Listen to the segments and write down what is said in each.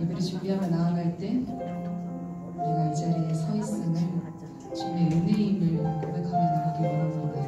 예배를 준비하며 나아갈 때 우리가 이 자리에 서 있음을 주님의 은혜임을 고백하며 나가기 원합니다.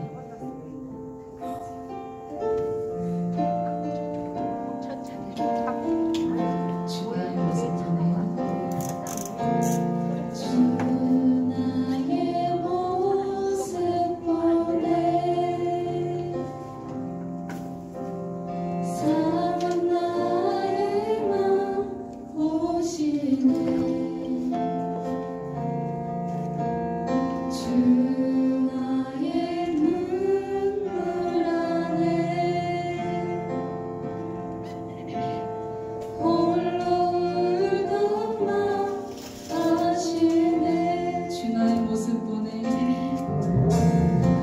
주나의 모습 보내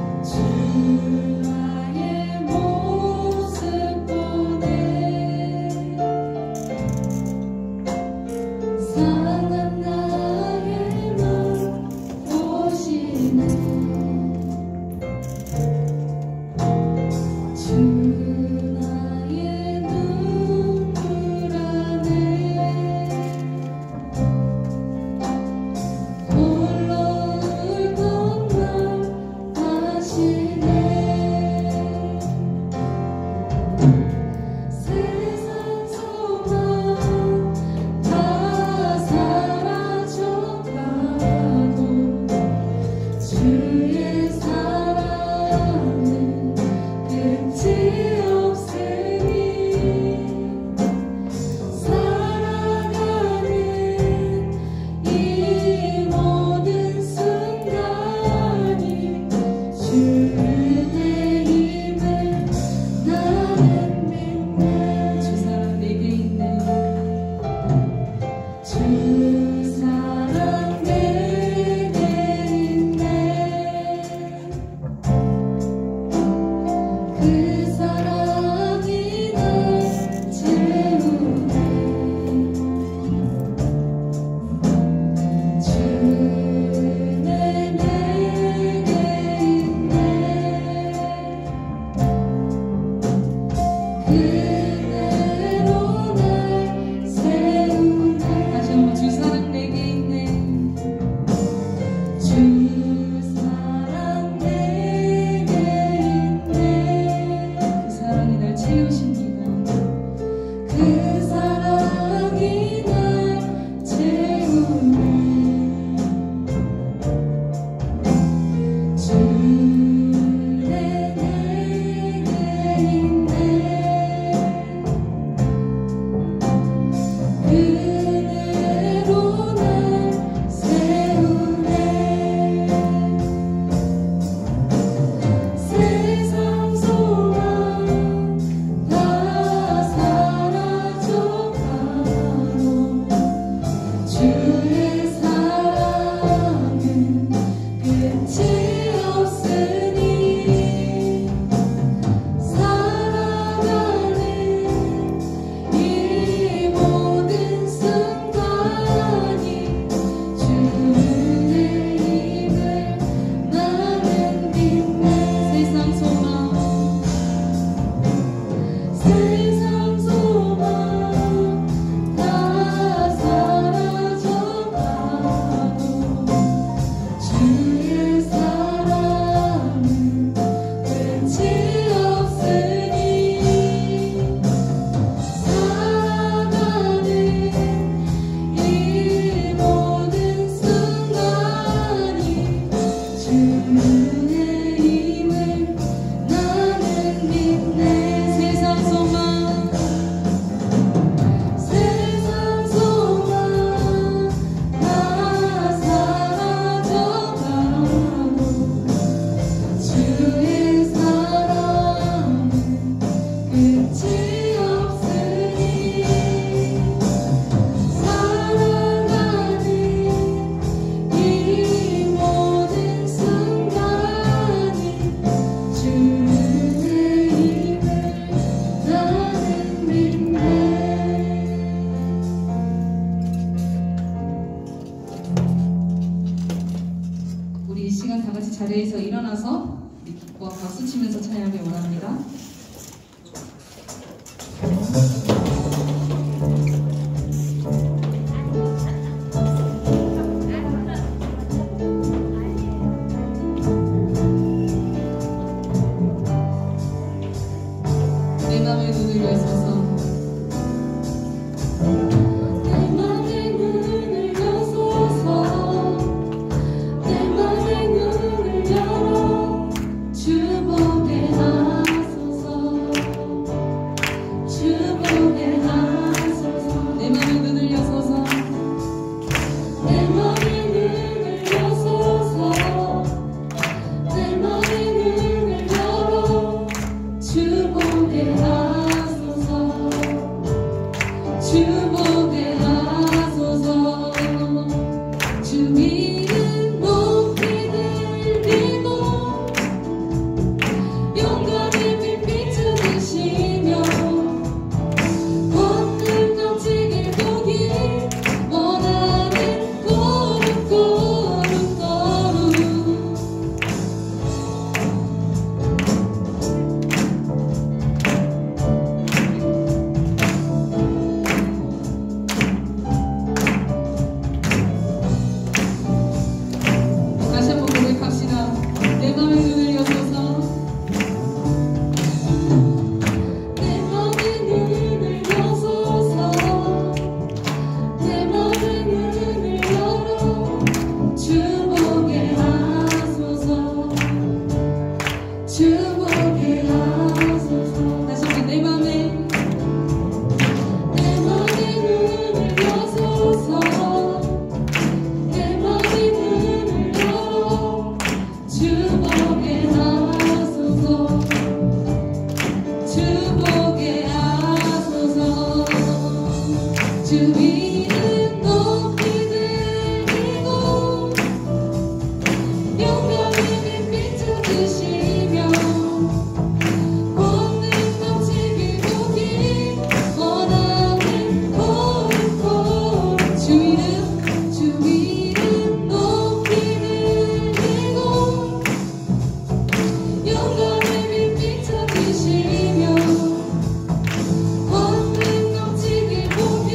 주나의 모습 보내 사랑 나의 맘 보시네 자리에서 일어나서 기뻐 박수 치면서 찬양하길 원합니다. 이름 높이 들리고 영광의 빛을 드시며 권능 넘치길 보기 원하는 고르고 주 이름 높이 들리고 영광의 빛을 드시며 권능 넘치길 보기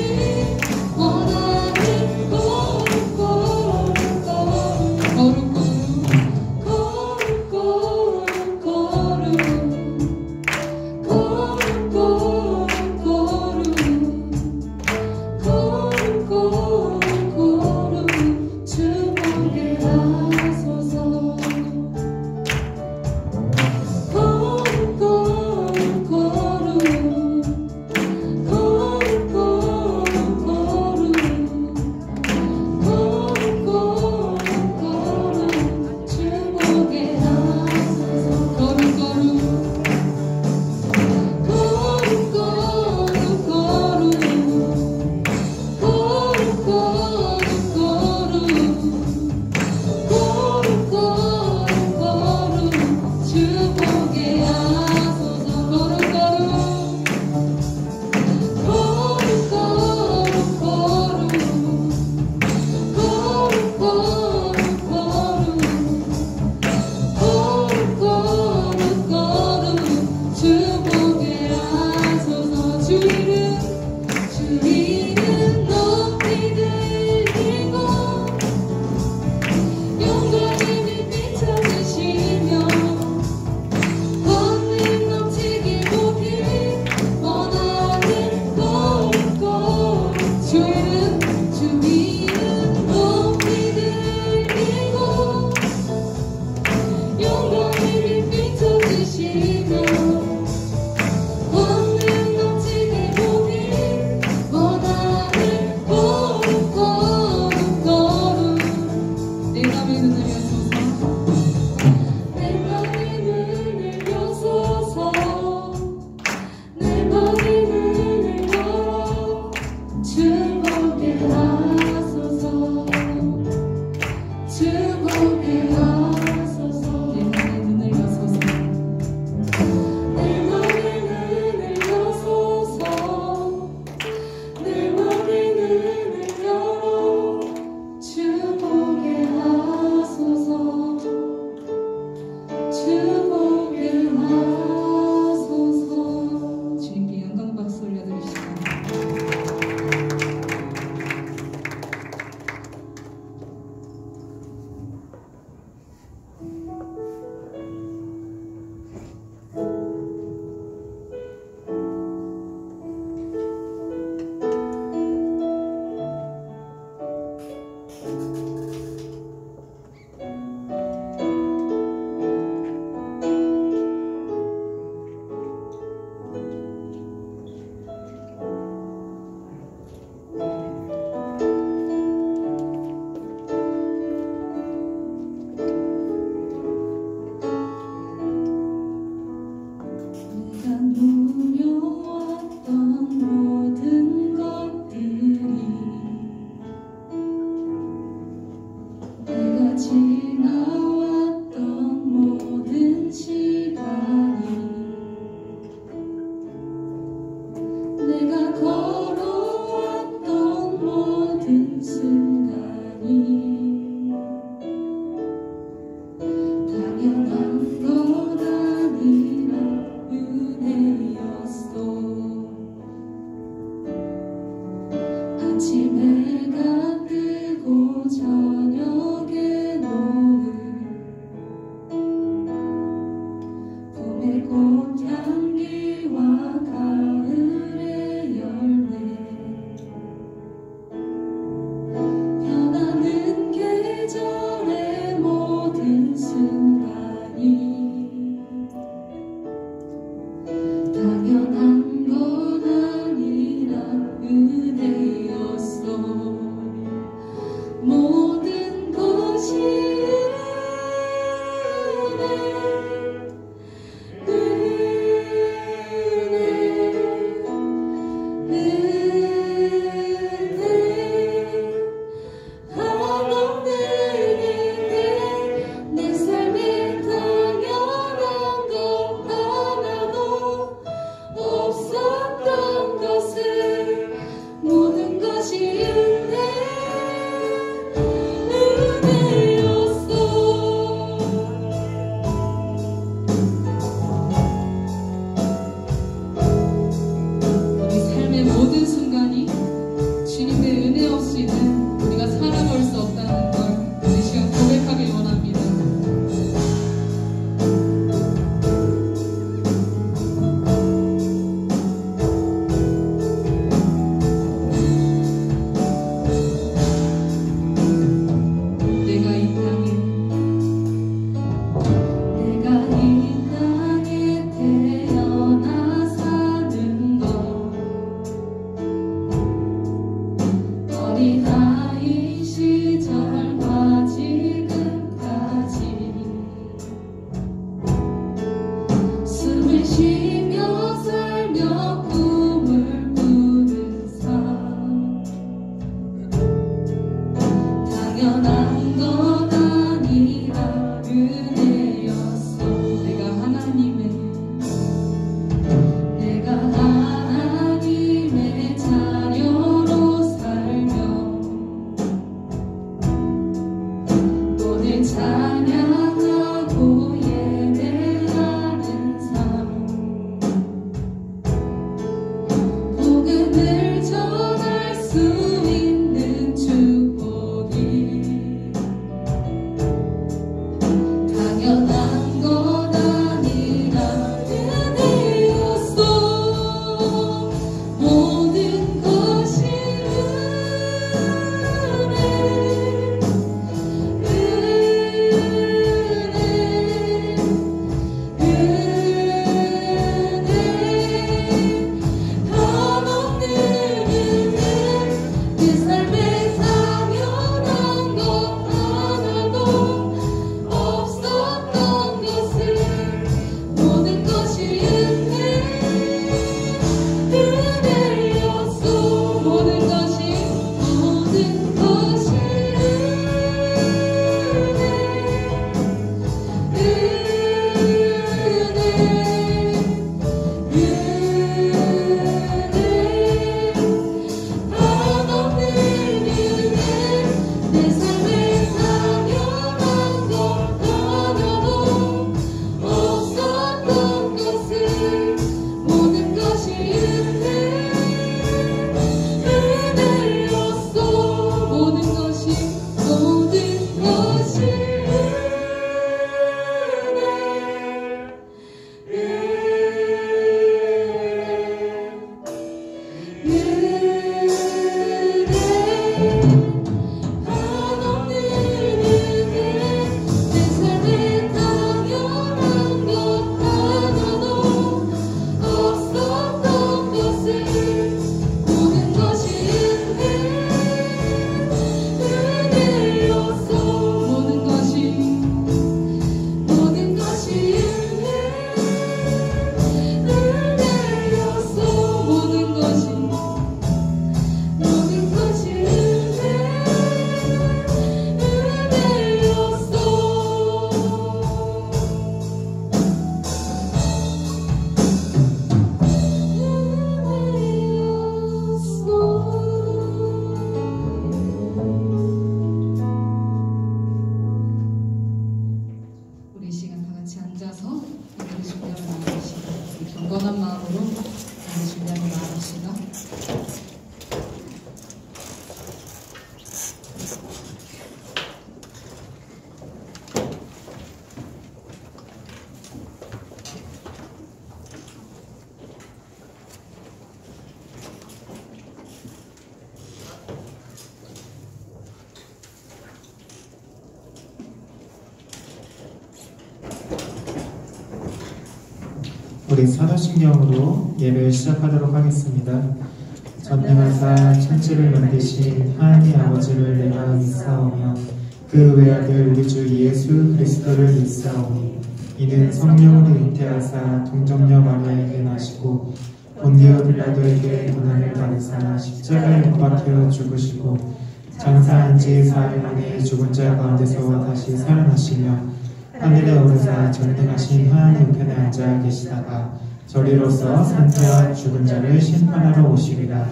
어린아이 시절과 지금까지 숨을 쉬며 살며 꿈을 꾸는 삶 당연한 건 아니라 은혜였어. 내가 하나님의 자녀로 살며 오늘 찬양하고 예배하는 삶 복음을 전할 수 있는 축복이 당연한 건 아니라 은혜였어. 모든 것이 한없는 은혜 내 삶에 당연한 것 하나도 없었던 것을 모든 것이 은혜였어. 모든 것이 한없는 은혜 내 삶에 당연한 것 하나도 없었던 것을 모든 것이 은혜였어. 모든 것이 한없는 은혜 내 삶에 당연한 것 하나도 없었던 것을 모든 것이 은혜였어. 모든 것이 은혜였어. 모든 것이 우리 이 시간 다 같이 앉아서 예배를 준비하며 나아갑시다. 우리 경건한 마음으로 예배를 준비하며 나아갑시다. 우리 사도신경으로 예배를 시작하도록 하겠습니다. 전능하사 천지를 만드신 하나님 아버지를 내가 믿사오며 그 외아들 우리 주 예수 그리스도를 믿사오니 이는 성령으로 잉태하사 동정녀 마리아에게 나시고 본디오 빌라도에게 고난을 받으사 십자가에 못 박혀 죽으시고 장사한 지 사흘 만에 죽은 자 가운데서 다시 살아나시며 하늘에 오르사 전능하신 하나님 편에 앉아 계시다가 저리로서 산자와 죽은 자를 심판하러 오시리라.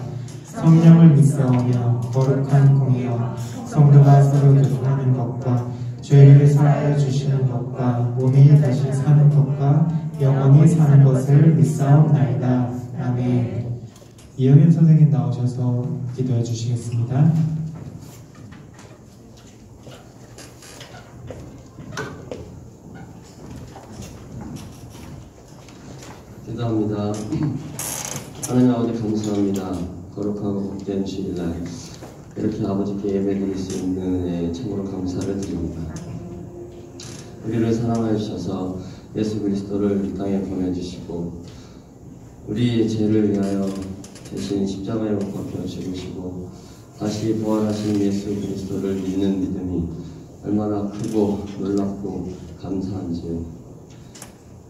성령을 믿사오며 거룩한 공의와 성도가 서로 교통하는 것과 죄를 사하여 주시는 것과 몸이 다시 사는 것과 영원히 사는 것을 믿사옵나이다. 아멘. 이영현 선생님 나오셔서 기도해 주시겠습니다. 기도합니다. 하나님 아버지 감사합니다. 거룩하고 복된 주일날 이렇게 아버지께 예배드릴 수 있는 은혜에 참으로 감사를 드립니다. 우리를 사랑하여 주셔서 예수 그리스도를 이 땅에 보내주시고 우리의 죄를 위하여 대신 십자가에 못 박혀 죽으시고 다시 부활하신 예수 그리스도를 믿는 믿음이 얼마나 크고 놀랍고 감사한지요.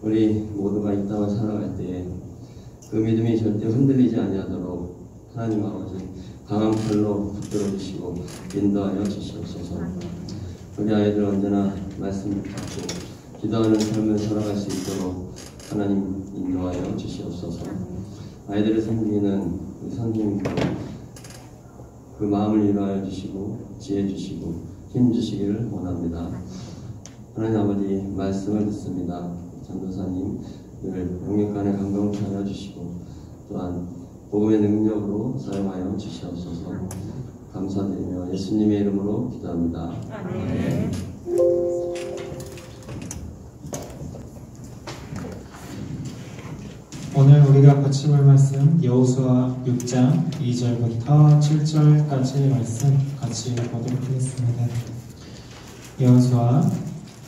우리 모두가 이 땅을 살아갈 때에 그 믿음이 절대 흔들리지 아니하도록 하나님 아버지 강한 팔로 붙들어 주시고 인도하여 주시옵소서. 우리 아이들 언제나 말씀 붙잡고 기도하는 삶을 살아갈 수 있도록 하나님 인도하여 주시옵소서. 아이들을 섬기는 우리 선생님들 그 마음을 위로하여 주시고 지혜 주시고 힘 주시기를 원합니다. 하나님 아버지 말씀을 듣습니다. 전도사님 늘 영육간의 감동을 하여 주시고 또한 복음의 능력으로 사용하여 주시옵소서. 감사드리며 예수님의 이름으로 기도합니다. 아멘. 오늘 우리가 같이 볼 말씀 여호수아 6장 2절부터 7절까지 말씀 같이 보도록 하겠습니다. 여호수아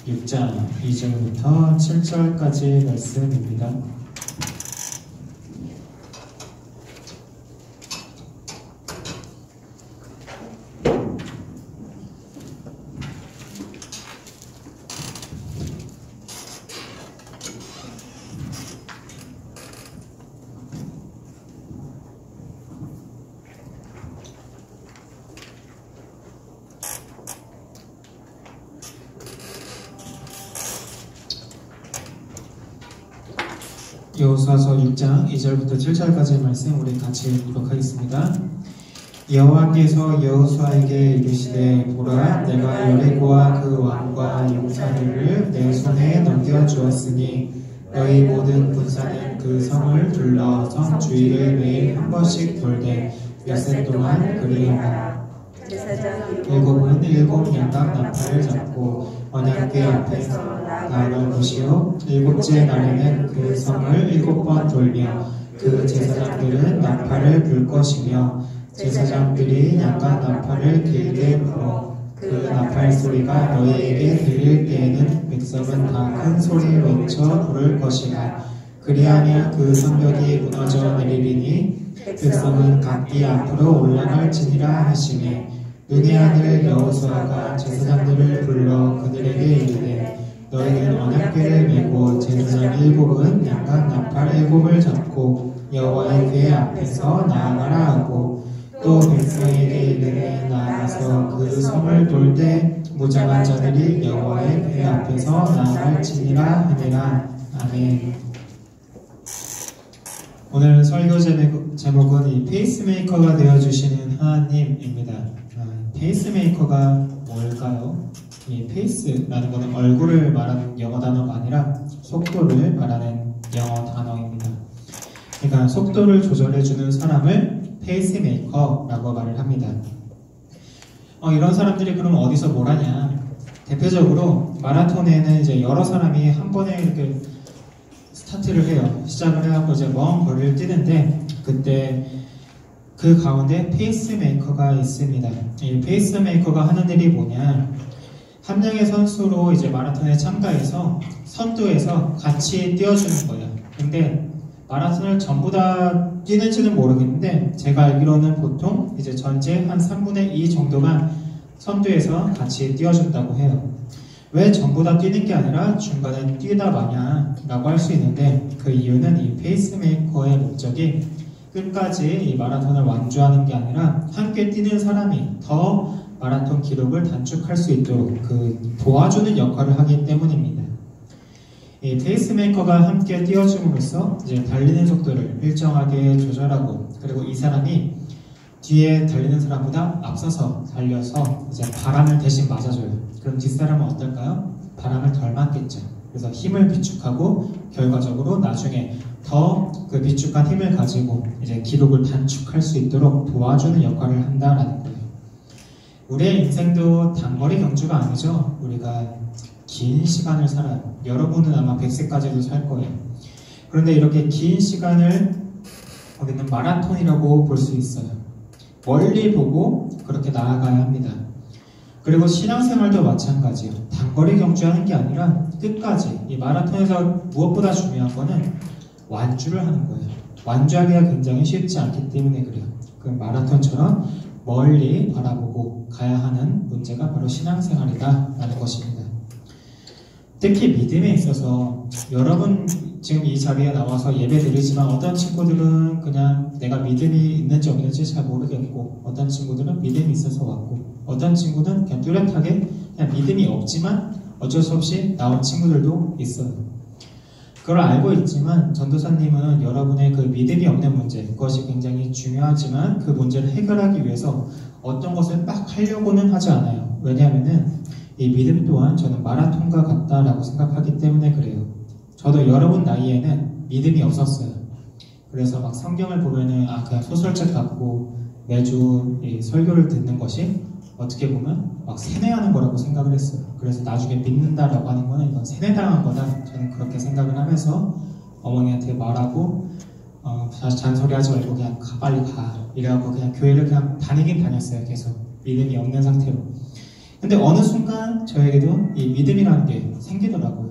6장 2절부터 7절까지 말씀입니다. 여호수아서 6장 2절부터 7절까지의 말씀 우리 같이 읽도록 하겠습니다. 여호와께서 여호수아에게 이르시되 보라 내가 여리고와 그 왕과 용사들을 내 손에 넘겨주었으니 너희 모든 군사는 그 성을 둘러 성 주위를 매일 한 번씩 돌되 엿새 동안 그리하라. 일곱은 일곱 양각 나팔을 잡고 언약궤 앞에서 나아갈 것이요 일곱째 날에는 그 성을 7번 돌며 그 제사장들은 나팔을 불 것이며 제사장들이 양각 나팔을 길게 불어 그 나팔 소리가 너희에게 들릴 때에는 백성은 다 큰 소리를 외쳐 부를 것이라. 그리하면 그 성벽이 무너져 내리리니 백성은 각기 앞으로 올라갈지니라 하시매 눈의 아들 여호수아가 제사장들을 불러 그들에게 이르되 너희는 언약궤를 메고 제사장 7은 양각 나팔 7을 잡고 여호와의 궤 앞에서 나아가라 하고 또 백성에게 이르되 나아가서 그 성을 돌 때 무장한 자들이 여호와의 궤 앞에서 나아갈지니라 하니라. 아멘. 오늘 설교 제목은 이 페이스메이커가 되어주시는 하나님입니다. 페이스메이커가 뭘까요? 이 페이스라는 것은 얼굴을 말하는 영어 단어가 아니라 속도를 말하는 영어 단어입니다. 그러니까 속도를 조절해주는 사람을 페이스메이커라고 말을 합니다. 이런 사람들이 그럼 어디서 뭘 하냐? 대표적으로 마라톤에는 이제 여러 사람이 한 번에 이렇게 스타트를 해요. 시작을 해갖고 이제 먼 거리를 뛰는데 그때 그 가운데 페이스메이커가 있습니다. 이 페이스메이커가 하는 일이 뭐냐? 한 명의 선수로 이제 마라톤에 참가해서 선두에서 같이 뛰어주는 거예요. 근데 마라톤을 전부 다 뛰는지는 모르겠는데 제가 알기로는 보통 이제 전체 한 3분의 2 정도만 선두에서 같이 뛰어준다고 해요. 왜 전부 다 뛰는 게 아니라 중간에 뛰다 마냐 라고 할 수 있는데 그 이유는 이 페이스메이커의 목적이 끝까지 이 마라톤을 완주하는 게 아니라 함께 뛰는 사람이 더 마라톤 기록을 단축할 수 있도록 그 도와주는 역할을 하기 때문입니다. 이 페이스메이커가 함께 뛰어줌으로써 이제 달리는 속도를 일정하게 조절하고 그리고 이 사람이 뒤에 달리는 사람보다 앞서서 달려서 이제 바람을 대신 맞아줘요. 그럼 뒷사람은 어떨까요? 바람을 덜 맞겠죠. 그래서 힘을 비축하고 결과적으로 나중에 더 그 비축한 힘을 가지고 이제 기록을 단축할 수 있도록 도와주는 역할을 한다라는 거예요. 우리의 인생도 단거리 경주가 아니죠. 우리가 긴 시간을 살아요. 여러분은 아마 100세까지도 살 거예요. 그런데 이렇게 긴 시간을 우리는 마라톤이라고 볼 수 있어요. 멀리 보고 그렇게 나아가야 합니다. 그리고 신앙생활도 마찬가지예요. 단거리 경주하는 게 아니라 끝까지 이 마라톤에서 무엇보다 중요한 거는 완주를 하는 거예요. 완주하기가 굉장히 쉽지 않기 때문에 그래요. 그 마라톤처럼 멀리 바라보고 가야 하는 문제가 바로 신앙생활이다라는 것입니다. 특히 믿음에 있어서 여러분 지금 이 자리에 나와서 예배 드리지만 어떤 친구들은 그냥 내가 믿음이 있는지 없는지 잘 모르겠고, 어떤 친구들은 믿음이 있어서 왔고, 어떤 친구는 그냥 뚜렷하게 그냥 믿음이 없지만 어쩔 수 없이 나온 친구들도 있어요. 그걸 알고 있지만 전도사님은 여러분의 그 믿음이 없는 문제, 그것이 굉장히 중요하지만 그 문제를 해결하기 위해서 어떤 것을 막 하려고는 하지 않아요. 왜냐하면은 이 믿음 또한 저는 마라톤과 같다라고 생각하기 때문에 그래요. 저도 여러분 나이에는 믿음이 없었어요. 그래서 막 성경을 보면은 그냥 소설책 같고 매주 이 설교를 듣는 것이 어떻게 보면 막 세뇌하는 거라고 생각을 했어요. 그래서 나중에 믿는다라고 하는 거는 이건 세뇌당한 거다. 저는 그렇게 생각을 하면서 어머니한테 말하고 잔소리하지 말고 그냥 빨리 가 이래갖고 그냥 교회를 그냥 다니긴 다녔어요. 계속 믿음이 없는 상태로. 근데 어느 순간 저에게도 이 믿음이라는 게 생기더라고요.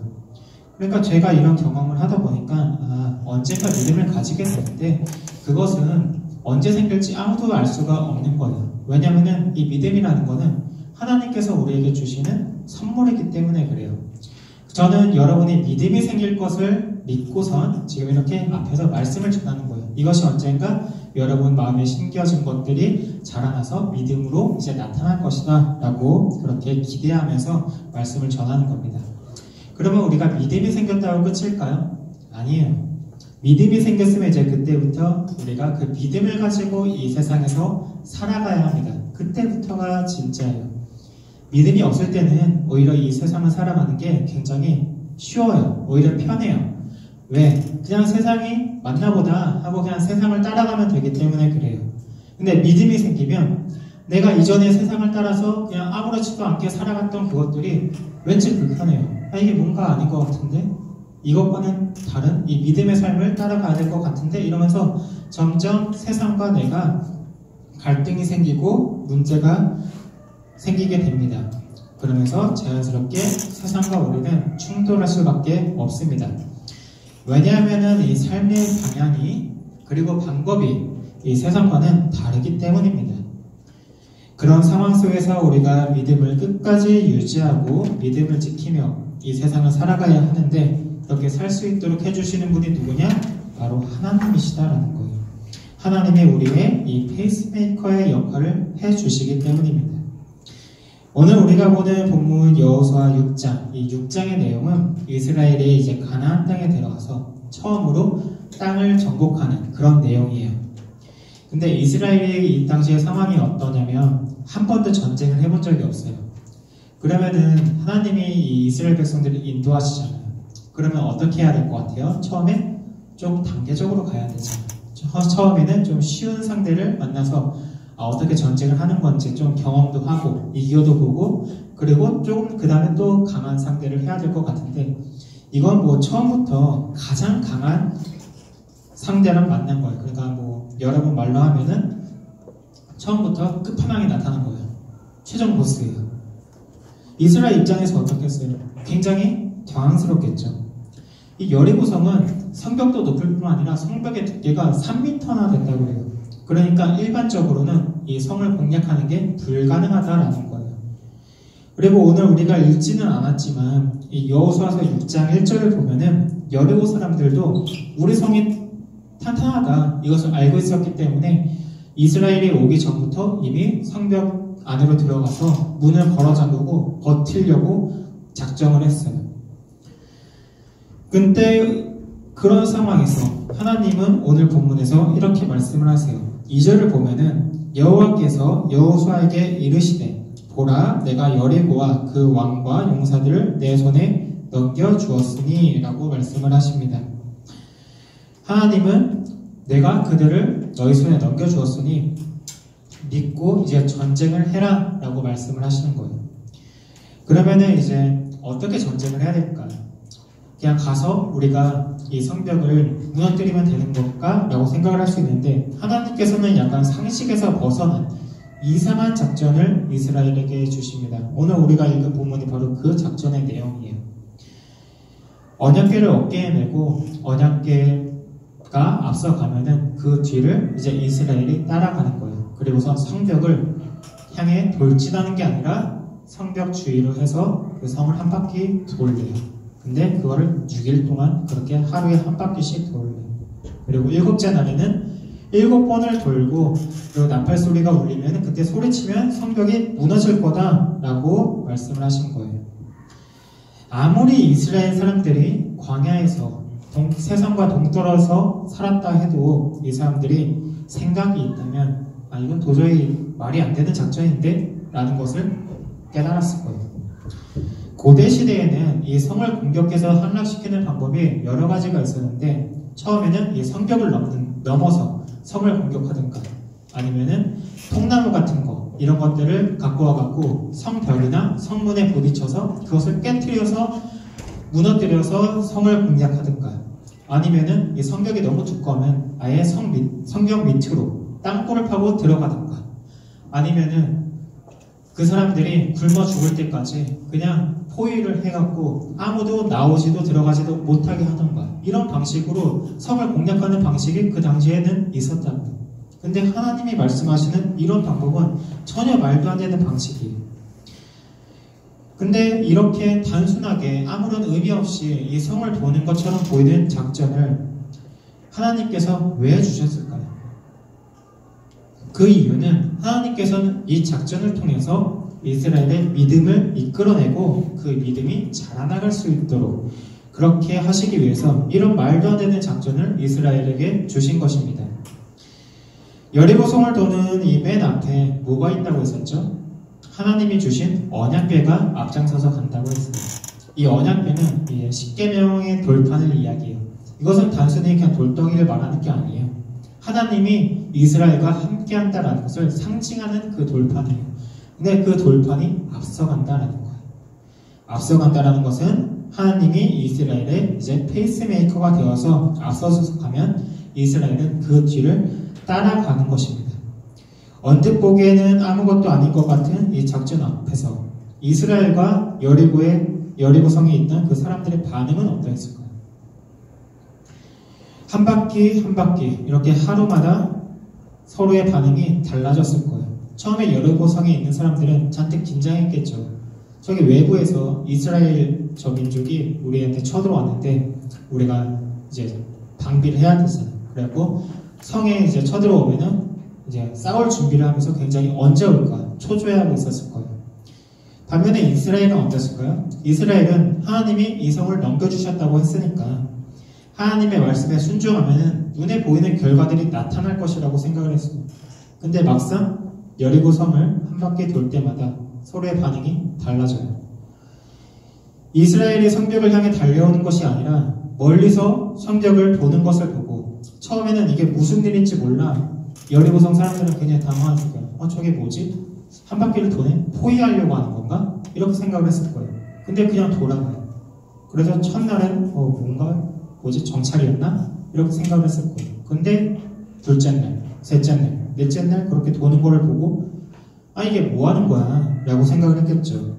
그러니까 제가 이런 경험을 하다 보니까 언젠가 믿음을 가지게 되는데 그것은 언제 생길지 아무도 알 수가 없는 거예요. 왜냐하면 이 믿음이라는 거는 하나님께서 우리에게 주시는 선물이기 때문에 그래요. 저는 여러분이 믿음이 생길 것을 믿고선 지금 이렇게 앞에서 말씀을 전하는 거예요. 이것이 언젠가 여러분 마음에 심겨진 것들이 자라나서 믿음으로 이제 나타날 것이다 라고 그렇게 기대하면서 말씀을 전하는 겁니다. 그러면 우리가 믿음이 생겼다고 끝일까요? 아니에요. 믿음이 생겼으면 이제 그때부터 우리가 그 믿음을 가지고 이 세상에서 살아가야 합니다. 그때부터가 진짜예요. 믿음이 없을 때는 오히려 이 세상을 살아가는 게 굉장히 쉬워요. 오히려 편해요. 왜? 그냥 세상이 맞나보다 하고 그냥 세상을 따라가면 되기 때문에 그래요. 근데 믿음이 생기면 내가 이전에 세상을 따라서 그냥 아무렇지도 않게 살아갔던 그것들이 왠지 불편해요. 이게 뭔가 아닌 것 같은데? 이것과는 다른 이 믿음의 삶을 따라가야 될 것 같은데? 이러면서 점점 세상과 내가 갈등이 생기고 문제가 생기게 됩니다. 그러면서 자연스럽게 세상과 우리는 충돌할 수밖에 없습니다. 왜냐하면 이 삶의 방향이 그리고 방법이 이 세상과는 다르기 때문입니다. 그런 상황 속에서 우리가 믿음을 끝까지 유지하고 믿음을 지키며 이 세상을 살아가야 하는데 이렇게 살 수 있도록 해주시는 분이 누구냐? 바로 하나님이시다라는 거예요. 하나님이 우리의 이 페이스메이커의 역할을 해주시기 때문입니다. 오늘 우리가 보는 본문 여호수아 6장, 이 6장의 내용은 이스라엘이 이제 가나안 땅에 들어가서 처음으로 땅을 정복하는 그런 내용이에요. 근데 이스라엘이 이 당시의 상황이 어떠냐면 한 번도 전쟁을 해본 적이 없어요. 그러면은 하나님이 이 이스라엘 백성들을 인도하시잖아요. 그러면 어떻게 해야 될 것 같아요? 처음에 좀 단계적으로 가야 되잖아요. 처음에는 좀 쉬운 상대를 만나서 어떻게 전쟁을 하는 건지 좀 경험도 하고 이겨도 보고 그리고 조금 그 다음에 또 강한 상대를 해야 될 것 같은데 이건 뭐 처음부터 가장 강한 상대랑 만난 거예요. 그러니까 뭐 여러분 말로 하면은 처음부터 끝판왕이 나타난 거예요. 최종 보스예요. 이스라엘 입장에서 어떻겠어요? 굉장히 당황스럽겠죠. 이 여리고성은 성벽도 높을 뿐만 아니라 성벽의 두께가 3m나 된다고 해요. 그러니까 일반적으로는 이 성을 공략하는 게 불가능하다라는 거예요. 그리고 오늘 우리가 읽지는 않았지만 이 여호수아서 6장 1절을 보면은 여리고 사람들도 우리 성이 탄탄하다 이것을 알고 있었기 때문에 이스라엘이 오기 전부터 이미 성벽 안으로 들어가서 문을 걸어 잠그고 버티려고 작정을 했어요. 근데 그런 상황에서 하나님은 오늘 본문에서 이렇게 말씀을 하세요. 2절을 보면은 여호와께서 여호수아에게 이르시되 보라 내가 여리고와 그 왕과 용사들을 내 손에 넘겨주었으니 라고 말씀을 하십니다. 하나님은 내가 그들을 너희 손에 넘겨주었으니 믿고 이제 전쟁을 해라 라고 말씀을 하시는 거예요. 그러면은 이제 어떻게 전쟁을 해야 될까요? 그냥 가서 우리가 이 성벽을 무너뜨리면 되는 걸까? 라고 생각을 할 수 있는데 하나님께서는 약간 상식에서 벗어난 이상한 작전을 이스라엘에게 주십니다. 오늘 우리가 읽은 본문이 바로 그 작전의 내용이에요. 언약궤를 어깨에 메고 언약궤가 앞서가면은 그 뒤를 이제 이스라엘이 따라가는 거예요. 그리고서 성벽을 향해 돌진하는 게 아니라 성벽 주위로 해서 그 성을 한 바퀴 돌래요. 근데 그거를 6일 동안 그렇게 하루에 한 바퀴씩 돌래요. 그리고 7째 날에는 7번을 돌고, 그리고 나팔 소리가 울리면 그때 소리치면 성벽이 무너질 거다라고 말씀을 하신 거예요. 아무리 이스라엘 사람들이 광야에서 세상과 동떨어서 살았다 해도 이 사람들이 생각이 있다면 이건 도저히 말이 안 되는 작전인데 라는 것을 깨달았을 거예요. 고대 시대에는 이 성을 공격해서 함락시키는 방법이 여러 가지가 있었는데, 처음에는 이 성벽을 넘어서 성을 공격하든가, 아니면은 통나무 같은 거 이런 것들을 갖고 와갖고 성벽이나 성문에 부딪혀서 그것을 깨트려서 무너뜨려서 성을 공략하든가, 아니면은 이 성벽이 너무 두꺼우면 아예 성벽 밑으로 땅굴을 파고 들어가든가, 아니면은 그 사람들이 굶어 죽을 때까지 그냥 포위를 해갖고 아무도 나오지도 들어가지도 못하게 하던가, 이런 방식으로 성을 공략하는 방식이 그 당시에는 있었다고. 근데 하나님이 말씀하시는 이런 방법은 전혀 말도 안 되는 방식이에요. 근데 이렇게 단순하게 아무런 의미 없이 이 성을 도는 것처럼 보이는 작전을 하나님께서 왜 주셨을까요? 그 이유는 하나님께서는 이 작전을 통해서 이스라엘의 믿음을 이끌어내고 그 믿음이 자라나갈 수 있도록 그렇게 하시기 위해서 이런 말도 안 되는 작전을 이스라엘에게 주신 것입니다. 여리고성을 도는 이 맨 앞에 뭐가 있다고 했었죠? 하나님이 주신 언약궤가 앞장서서 간다고 했어요. 이 언약궤는 십계명의 돌판을 이야기해요. 이것은 단순히 그냥 돌덩이를 말하는 게 아니에요. 하나님이 이스라엘과 함께한다라는 것을 상징하는 그 돌판이에요. 근데 그 돌판이 앞서간다라는 거예요. 앞서간다라는 것은 하나님이 이스라엘의 이제 페이스메이커가 되어서 앞서서 가면 이스라엘은 그 뒤를 따라가는 것입니다. 언뜻 보기에는 아무것도 아닌 것 같은 이 작전 앞에서 이스라엘과 여리고성에 있던 그 사람들의 반응은 어떠했을까요? 한 바퀴 한 바퀴 이렇게 하루마다 서로의 반응이 달라졌을 거예요. 처음에 여리고성에 있는 사람들은 잔뜩 긴장했겠죠. 저기 외부에서 이스라엘 저 민족이 우리한테 쳐들어왔는데 우리가 이제 방비를 해야 되잖아요. 그래갖고 성에 이제 쳐들어오면은 이제 싸울 준비를 하면서 굉장히 언제 올까 초조해하고 있었을 거예요. 반면에 이스라엘은 어땠을까요? 이스라엘은 하나님이 이 성을 넘겨주셨다고 했으니까 하나님의 말씀에 순종하면은 눈에 보이는 결과들이 나타날 것이라고 생각을 했어요. 근데 막상 여리고 성을 한 바퀴 돌 때마다 서로의 반응이 달라져요. 이스라엘이 성벽을 향해 달려오는 것이 아니라 멀리서 성벽을 도는 것을 보고 처음에는 이게 무슨 일인지 몰라 여리고성 사람들은 그냥 당황하는 거예요. 저게 뭐지? 한 바퀴를 도네? 포위하려고 하는 건가? 이렇게 생각을 했을 거예요. 근데 그냥 돌아가요. 그래서 첫날은 뭐지? 정찰이었나? 이렇게 생각을 했을 거예요. 근데 둘째 날, 셋째 날, 넷째 날 그렇게 도는 거를 보고 이게 뭐 하는 거야? 라고 생각을 했겠죠.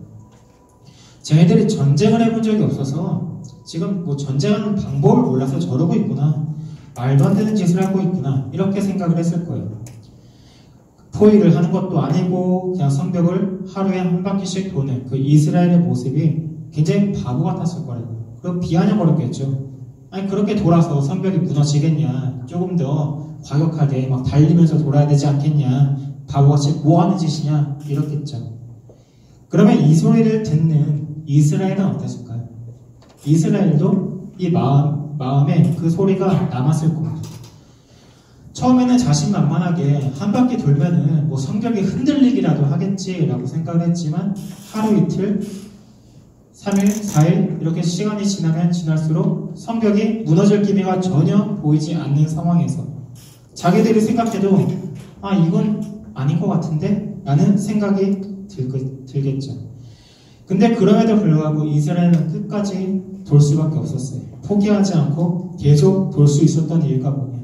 쟤네들이 전쟁을 해본 적이 없어서 지금 뭐 전쟁하는 방법을 몰라서 저러고 있구나. 말도 안 되는 짓을 하고 있구나. 이렇게 생각을 했을 거예요. 포위를 하는 것도 아니고 그냥 성벽을 하루에 한 바퀴씩 도는 그 이스라엘의 모습이 굉장히 바보 같았을 거라고. 그리고 비아냥거렸겠죠. 그렇게 돌아서 성벽이 무너지겠냐. 조금 더 과격하게 막 달리면서 돌아야 되지 않겠냐. 바보같이 뭐 하는 짓이냐. 이렇겠죠. 그러면 이 소리를 듣는 이스라엘은 어땠을까요? 이스라엘도 이 마음에 그 소리가 남았을 겁니다. 처음에는 자신만만하게 한 바퀴 돌면은 뭐 성벽이 흔들리기라도 하겠지라고 생각을 했지만 하루 이틀, 3일, 4일 이렇게 시간이 지나면 지날수록 성벽이 무너질 기미가 전혀 보이지 않는 상황에서 자기들이 생각해도 이건 아닌 것 같은데? 라는 생각이 들겠죠. 근데 그럼에도 불구하고 이스라엘은 끝까지 돌 수밖에 없었어요. 포기하지 않고 계속 돌 수 있었던 이유가 뭐냐?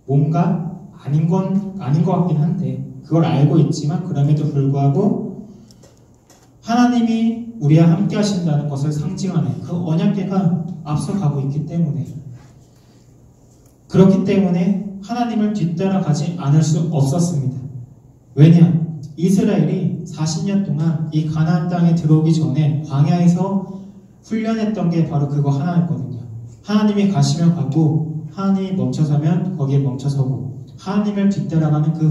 뭔가 아닌 것 같긴 한데 그걸 알고 있지만 그럼에도 불구하고 하나님이 우리와 함께 하신다는 것을 상징하는 그 언약궤가 앞서가고 있기 때문에 그렇기 때문에 하나님을 뒤따라가지 않을 수 없었습니다. 왜냐? 이스라엘이 40년 동안 이 가나안 땅에 들어오기 전에 광야에서 훈련했던 게 바로 그거 하나였거든요. 하나님이 가시면 가고 하나님이 멈춰서면 거기에 멈춰서고 하나님을 뒤따라가는 그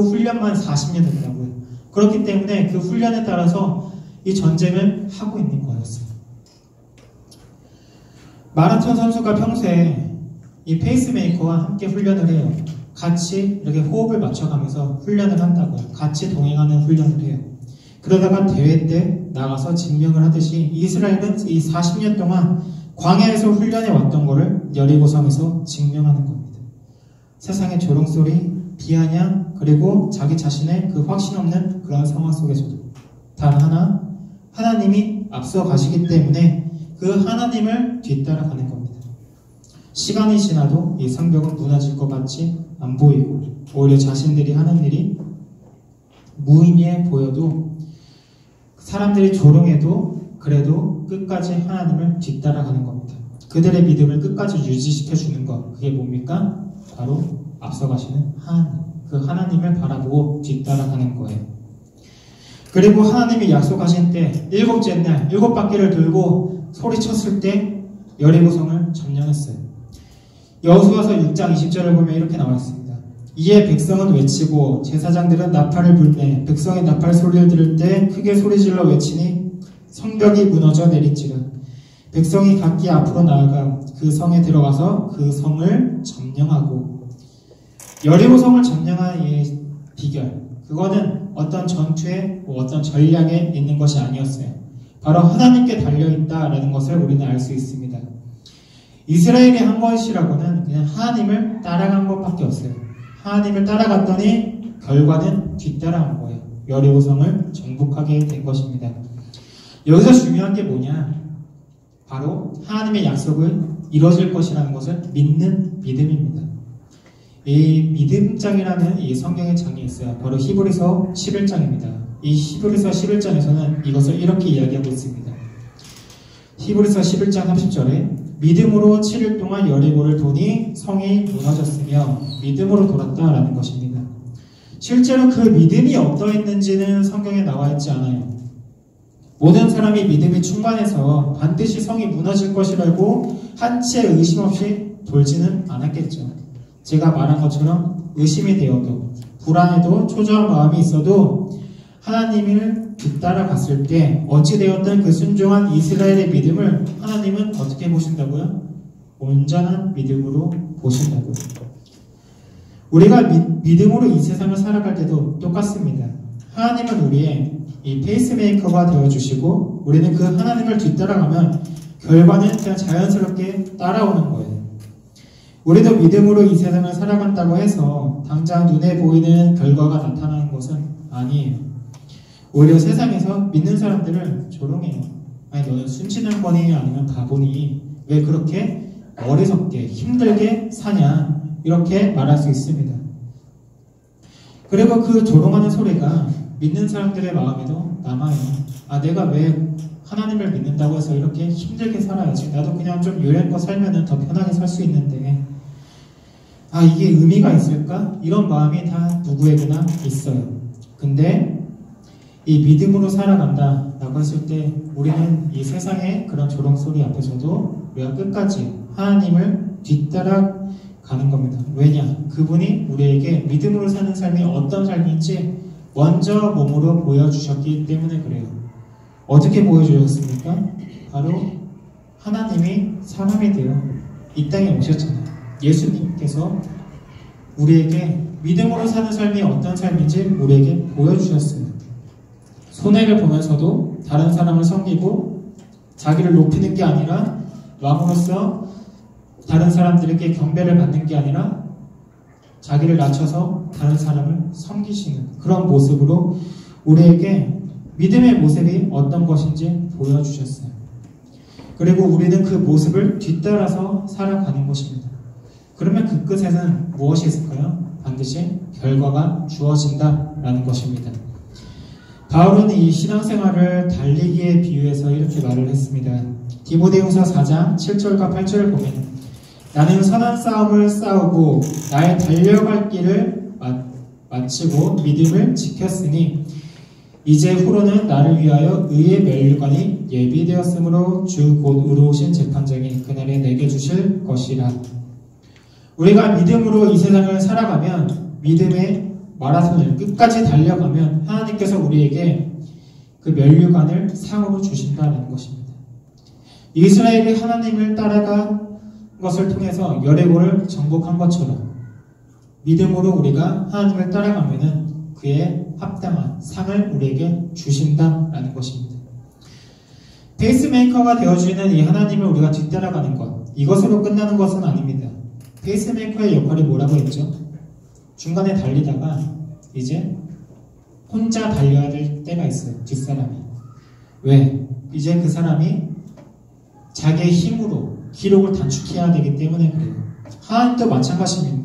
훈련만 40년 했다고요. 그렇기 때문에 그 훈련에 따라서 이 전쟁을 하고 있는 거였어요. 마라톤 선수가 평소에 이 페이스메이커와 함께 훈련을 해요. 같이 이렇게 호흡을 맞춰가면서 훈련을 한다고요. 같이 동행하는 훈련을 해요. 그러다가 대회 때 나가서 증명을 하듯이 이스라엘은 이 40년 동안 광야에서 훈련해 왔던 거를 여리고성에서 증명하는 겁니다. 세상의 조롱소리, 비아냥, 그리고 자기 자신의 그 확신 없는 그런 상황 속에서도 단 하나, 하나님이 앞서 가시기 때문에 그 하나님을 뒤따라가는 겁니다. 시간이 지나도 이 성벽은 무너질 것 같이 안 보이고 오히려 자신들이 하는 일이 무의미해 보여도 사람들이 조롱해도 그래도 끝까지 하나님을 뒤따라가는 겁니다. 그들의 믿음을 끝까지 유지시켜주는 것, 그게 뭡니까? 바로 앞서가시는 하나님, 그 하나님을 바라보고 뒤따라가는 거예요. 그리고 하나님이 약속하신 때 7째 날 7바퀴를 돌고 소리쳤을 때 여리고성을 점령했어요. 여호수아서 6장 20절을 보면 이렇게 나와 있습니다. 이에 백성은 외치고 제사장들은 나팔을 불매 백성의 나팔 소리를 들을 때 크게 소리질러 외치니 성벽이 무너져 내리지라. 백성이 각기 앞으로 나아가 그 성에 들어가서 그 성을 점령하고 여리고성을 점령한 이 비결, 그거는 어떤 전투에 어떤 전략에 있는 것이 아니었어요. 바로 하나님께 달려있다라는 것을 우리는 알 수 있습니다. 이스라엘이 한 것이라고는 그냥 하나님을 따라간 것밖에 없어요. 하나님을 따라갔더니 결과는 뒤따라온 거예요. 여리고성을 정복하게 된 것입니다. 여기서 중요한 게 뭐냐? 바로 하나님의 약속은 이루어질 것이라는 것을 믿는 믿음입니다. 이 믿음장이라는 이 성경의 장이 있어요. 바로 히브리서 11장입니다. 이 히브리서 11장에서는 이것을 이렇게 이야기하고 있습니다. 히브리서 11장 30절에 믿음으로 7일 동안 여리고를 도니 성이 무너졌으며 믿음으로 돌았다라는 것입니다. 실제로 그 믿음이 어떠했는지는 성경에 나와 있지 않아요. 모든 사람이 믿음이 충만해서 반드시 성이 무너질 것이라고 한 채 의심 없이 돌지는 않았겠죠. 제가 말한 것처럼 의심이 되어도 불안해도 초조한 마음이 있어도 하나님을 뒤따라 갔을 때 어찌되었든 그 순종한 이스라엘의 믿음을 하나님은 어떻게 보신다고요? 온전한 믿음으로 보신다고요. 우리가 믿음으로 이 세상을 살아갈 때도 똑같습니다. 하나님은 우리의 이 페이스메이커가 되어주시고 우리는 그 하나님을 뒤따라가면 결과는 그냥 자연스럽게 따라오는 거예요. 우리도 믿음으로 이 세상을 살아간다고 해서 당장 눈에 보이는 결과가 나타나는 것은 아니에요. 오히려 세상에서 믿는 사람들을 조롱해요. 아니 너는 순진한 거니 아니면 바보니 왜 그렇게 어리석게 힘들게 사냐 이렇게 말할 수 있습니다. 그리고 그 조롱하는 소리가 믿는 사람들의 마음에도 남아요. 아 내가 왜 하나님을 믿는다고 해서 이렇게 힘들게 살아야지. 나도 그냥 좀 요령껏 살면 더 편하게 살 수 있는데 아 이게 의미가 있을까? 이런 마음이 다 누구에게나 있어요. 근데 이 믿음으로 살아간다 라고 했을 때 우리는 이 세상의 그런 조롱소리 앞에서도 우리가 끝까지 하나님을 뒤따라 가는 겁니다. 왜냐? 그분이 우리에게 믿음으로 사는 삶이 어떤 삶인지 먼저 몸으로 보여주셨기 때문에 그래요. 어떻게 보여주셨습니까? 바로 하나님이 사람이 되어 이 땅에 오셨잖아요. 예수님께서 우리에게 믿음으로 사는 삶이 어떤 삶인지 우리에게 보여주셨어요. 손해를 보면서도 다른 사람을 섬기고 자기를 높이는 게 아니라 왕으로서 다른 사람들에게 경배를 받는 게 아니라 자기를 낮춰서 다른 사람을 섬기시는 그런 모습으로 우리에게 믿음의 모습이 어떤 것인지 보여주셨어요. 그리고 우리는 그 모습을 뒤따라서 살아가는 것입니다. 그러면 그 끝에는 무엇이 있을까요? 반드시 결과가 주어진다라는 것입니다. 바울은 이 신앙생활을 달리기에 비유해서 이렇게 말을 했습니다. 디모데후서 4장 7절과 8절을 보면 나는 선한 싸움을 싸우고 나의 달려갈 길을 마치고 믿음을 지켰으니 이제 후로는 나를 위하여 의의 면류관이 예비되었으므로 주 곧 의로우신 재판장이 그날에 내게 주실 것이라. 우리가 믿음으로 이 세상을 살아가면, 믿음의 마라톤을 끝까지 달려가면 하나님께서 우리에게 그 면류관을 상으로 주신다는 것입니다. 이스라엘이 하나님을 따라간 것을 통해서 여리고를 정복한 것처럼 믿음으로 우리가 하나님을 따라가면은 그의 합당한 상을 우리에게 주신다라는 것입니다. 페이스메이커가 되어주는 이 하나님을 우리가 뒤따라가는 것, 이것으로 끝나는 것은 아닙니다. 페이스메이커의 역할이 뭐라고 했죠? 중간에 달리다가 이제 혼자 달려야 될 때가 있어요. 뒷사람이. 왜? 이제 그 사람이 자기의 힘으로 기록을 단축해야 되기 때문에 그래요. 하나님도 마찬가지세요.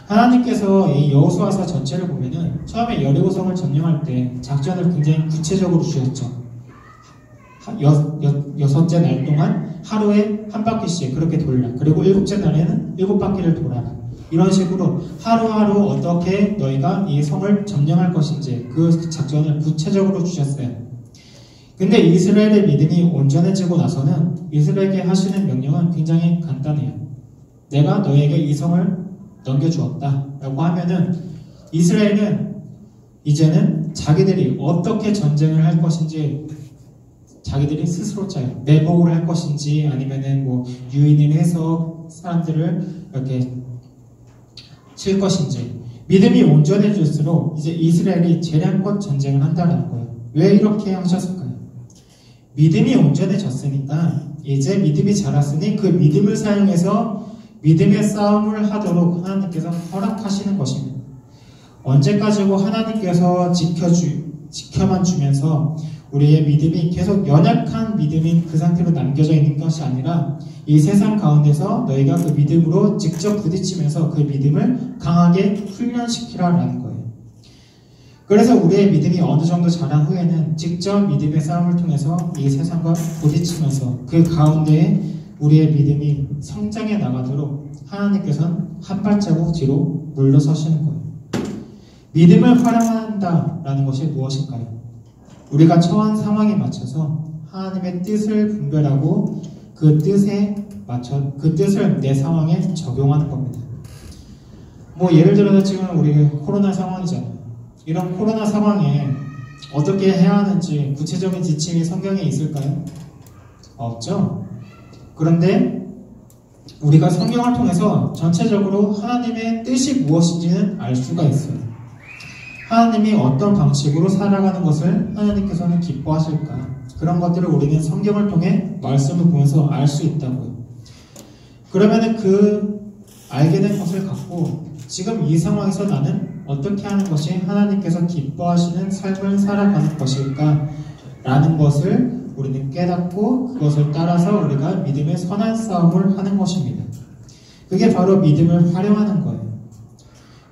하나님께서 이 여호수아서 전체를 보면은 처음에 여리고성을 점령할 때 작전을 굉장히 구체적으로 주셨죠. 여섯째 날 동안 하루에 한 바퀴씩 그렇게 돌라. 그리고 일곱째 날에는 7바퀴를 돌아라. 이런 식으로 하루하루 어떻게 너희가 이 성을 점령할 것인지 그 작전을 구체적으로 주셨어요. 근데 이스라엘의 믿음이 온전해지고 나서는 이스라엘에게 하시는 명령은 굉장히 간단해요. 내가 너에게 이 성을 넘겨주었다 라고 하면은 이스라엘은 이제는 자기들이 어떻게 전쟁을 할 것인지 자기들이 스스로 짜요. 매복을 할 것인지 아니면은 뭐 유인을 해서 사람들을 이렇게 칠 것인지. 믿음이 온전해질수록 이제 이스라엘이 재량껏 전쟁을 한다는 거예요. 왜 이렇게 하셨을까요? 믿음이 온전해졌으니까 이제 믿음이 자랐으니 그 믿음을 사용해서 믿음의 싸움을 하도록 하나님께서 허락하시는 것입니다. 언제까지고 하나님께서 지켜만 주면서 우리의 믿음이 계속 연약한 믿음인 그 상태로 남겨져 있는 것이 아니라 이 세상 가운데서 너희가 그 믿음으로 직접 부딪히면서 그 믿음을 강하게 훈련시키라라는 거예요. 그래서 우리의 믿음이 어느 정도 자란 후에는 직접 믿음의 싸움을 통해서 이 세상과 부딪히면서 그 가운데에 우리의 믿음이 성장해 나가도록 하나님께서는 한 발자국 뒤로 물러서시는 거예요. 믿음을 활용한다라는 것이 무엇일까요? 우리가 처한 상황에 맞춰서 하나님의 뜻을 분별하고 그 뜻을 내 상황에 적용하는 겁니다. 뭐 예를 들어서 지금 우리 코로나 상황이잖아요. 이런 코로나 상황에 어떻게 해야 하는지 구체적인 지침이 성경에 있을까요? 없죠. 그런데 우리가 성경을 통해서 전체적으로 하나님의 뜻이 무엇인지는 알 수가 있어요. 하나님이 어떤 방식으로 살아가는 것을 하나님께서는 기뻐하실까? 그런 것들을 우리는 성경을 통해 말씀을 보면서 알 수 있다고요. 그러면은 그 알게 된 것을 갖고 지금 이 상황에서 나는 어떻게 하는 것이 하나님께서 기뻐하시는 삶을 살아가는 것일까? 라는 것을 우리는 깨닫고 그것을 따라서 우리가 믿음의 선한 싸움을 하는 것입니다. 그게 바로 믿음을 활용하는 거예요.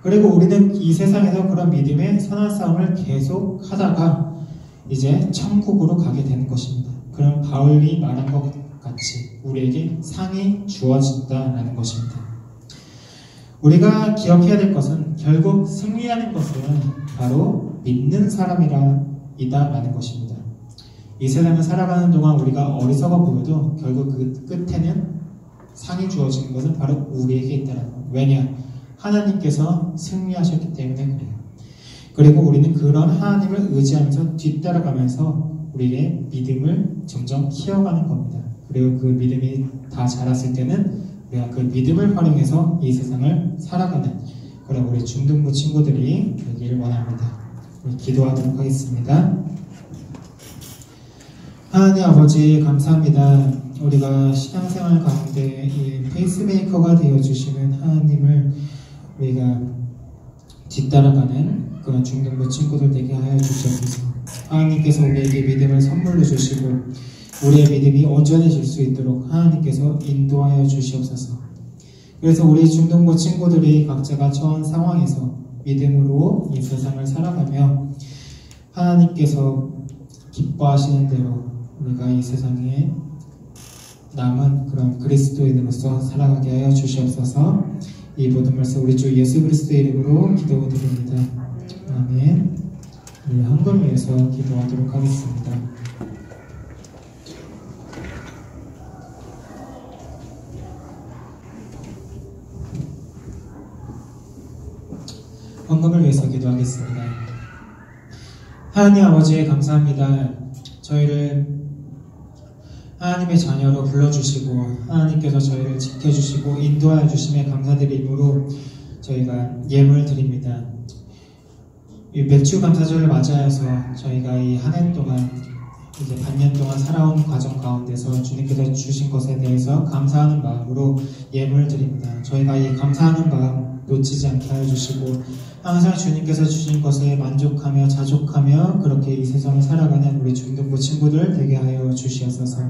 그리고 우리는 이 세상에서 그런 믿음의 선한 싸움을 계속 하다가 이제 천국으로 가게 되는 것입니다. 그럼 바울이 말한 것 같이 우리에게 상이 주어진다라는 것입니다. 우리가 기억해야 될 것은 결국 승리하는 것은 바로 믿는 사람이다라는 것입니다. 이 세상을 살아가는 동안 우리가 어리석어 보여도 결국 그 끝에는 상이 주어지는 것은 바로 우리에게 있다는 거예요. 왜냐? 하나님께서 승리하셨기 때문에 그래요. 그리고 우리는 그런 하나님을 의지하면서 뒤따라가면서 우리의 믿음을 점점 키워가는 겁니다. 그리고 그 믿음이 다 자랐을 때는 우리가 그 믿음을 활용해서 이 세상을 살아가는 그런 우리 중등부 친구들이 되기를 원합니다. 우리 기도하도록 하겠습니다. 하나님 아버지 감사합니다. 우리가 신앙생활 가운데 이 페이스메이커가 되어주시는 하나님을 우리가 뒤따라가는 그런 중등부 친구들 되게 하여 주시옵소서. 하나님께서 우리에게 믿음을 선물로 주시고 우리의 믿음이 온전해질 수 있도록 하나님께서 인도하여 주시옵소서. 그래서 우리 중등부 친구들이 각자가 처한 상황에서 믿음으로 이 세상을 살아가며 하나님께서 기뻐하시는 대로 우리가 이 세상에 남은 그런 그리스도인으로서 살아가게 하여 주시옵소서. 이 모든 말씀 우리 주 예수 그리스도의 이름으로 기도드립니다. 아멘. 우리 헌금을 위해서 기도하도록 하겠습니다. 헌금을 위해서 기도하겠습니다. 하나님 아버지 감사합니다. 저희를 하나님의 자녀로 불러주시고 하나님께서 저희를 지켜주시고 인도하여 주심에 감사드림으로 저희가 예물을 드립니다. 이 매주 감사절을 맞이하여서 저희가 이 한 해 동안 이제 반년 동안 살아온 과정 가운데서 주님께서 주신 것에 대해서 감사하는 마음으로 예물을 드립니다. 저희가 이 감사하는 마음 놓치지 않게 하여 주시고 항상 주님께서 주신 것에 만족하며 자족하며 그렇게 이 세상을 살아가는 우리 중등부 친구들 되게 하여 주시옵소서.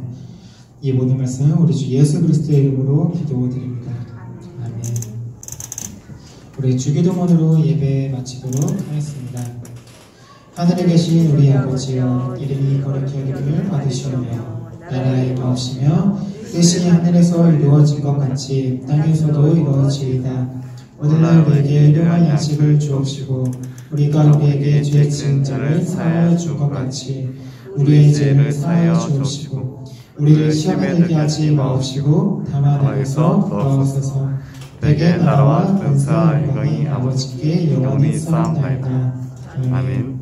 이 모든 말씀은 우리 주 예수 그리스도의 이름으로 기도드립니다. 아멘. 우리 주기도문으로 예배 마치도록 하겠습니다. 하늘에 계신 우리 아버지여, 이름이 거룩히 여김을 받으시오며 나라의 마옵시며 뜻이 하늘에서 이루어진 것 같이 땅에서도 이루어지이다. 오늘날 우리에게 일용할 양식을 주옵시고 우리가 우리에게 죄 지은 자를 사하여 준 것 같이 우리의 죄를 사하여 주옵시고 우리를 시험에 들게 하지 마옵시고 다만 악에서 구하옵소서. 내게 나라와 권세와 영광이 아버지께 영원히 쌓옵나이다. 아멘.